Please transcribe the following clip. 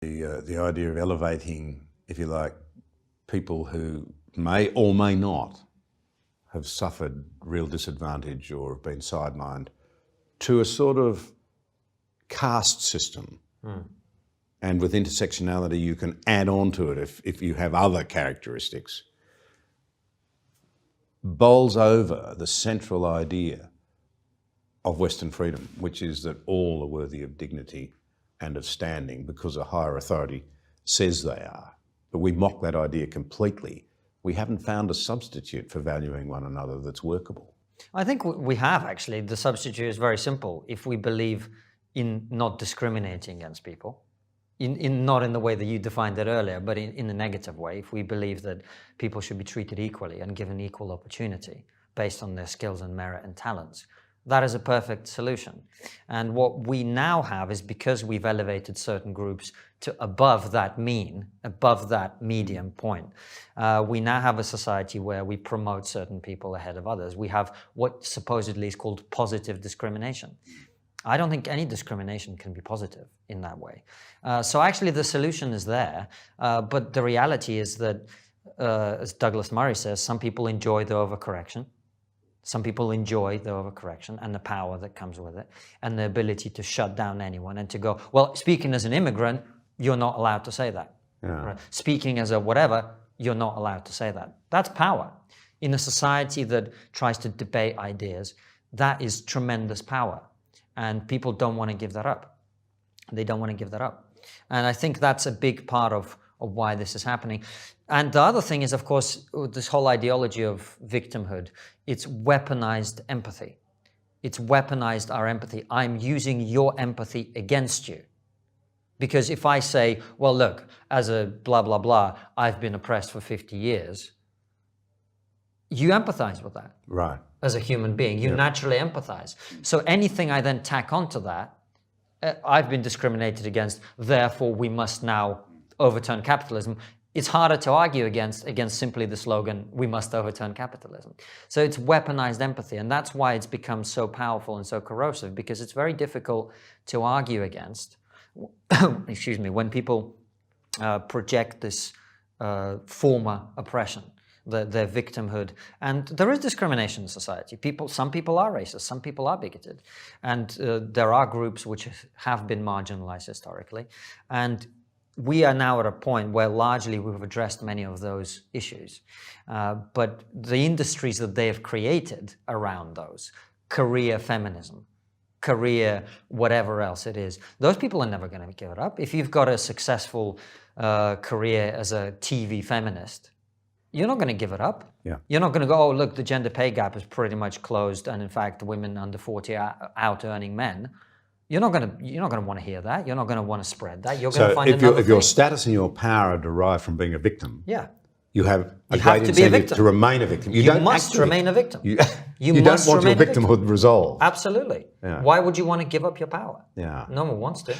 The idea of elevating, if you like, people who may or may not have suffered real disadvantage or have been sidelined to a sort of caste system. And with intersectionality, you can add on to it if you have other characteristics, bowls over the central idea of Western freedom, which is that all are worthy of dignity and of standing because a higher authority says they are. But we mock that idea completely. We haven't found a substitute for valuing one another that's workable. I think we have, actually. The substitute is very simple. If we believe in not discriminating against people, not in the way that you defined it earlier, but in a negative way, if we believe that people should be treated equally and given equal opportunity based on their skills and merit and talents, that is a perfect solution. And what we now have is, because we've elevated certain groups to above that mean, above that medium point, we now have a society where we promote certain people ahead of others. We have what supposedly is called positive discrimination. I don't think any discrimination can be positive in that way. So actually the solution is there, but the reality is that, as Douglas Murray says, some people enjoy the overcorrection. Some people enjoy the overcorrection and the power that comes with it, and the ability to shut down anyone and to go, well, speaking as an immigrant, you're not allowed to say that. Yeah. Right? Speaking as a whatever, you're not allowed to say that. That's power. In a society that tries to debate ideas, that is tremendous power. And people don't want to give that up. They don't want to give that up. And I think that's a big part of why this is happening. And the other thing is, of course, this whole ideology of victimhood. It's weaponized empathy. It's weaponized our empathy. I'm using your empathy against you. Because if I say, well, look, as a blah, blah, blah, I've been oppressed for 50 years, you empathize with that. Right. As a human being, you naturally empathize. So anything I then tack onto that, I've been discriminated against, therefore we must now overturn capitalism. It's harder to argue against simply the slogan, we must overturn capitalism. So it's weaponized empathy, and that's why it's become so powerful and so corrosive, because it's very difficult to argue against, excuse me, when people project this former oppression, their victimhood. And there is discrimination in society. Some people are racist, some people are bigoted. And there are groups which have been marginalized historically. And we are now at a point where largely we've addressed many of those issues. But the industries that they have created around those, career feminism, career whatever else it is, those people are never going to give it up. If you've got a successful career as a TV feminist, you're not going to give it up. Yeah. You're not going to go, oh, look, the gender pay gap is pretty much closed, and in fact, women under 40 are out earning men. You're not going to want to hear that. You're not going to want to spread that. You're going to find another thing. If your status and your power are derived from being a victim, yeah, you have a great incentive to remain a victim. You must remain a victim. You don't want your victimhood resolved. Absolutely. Yeah. Why would you want to give up your power? Yeah. No one wants to.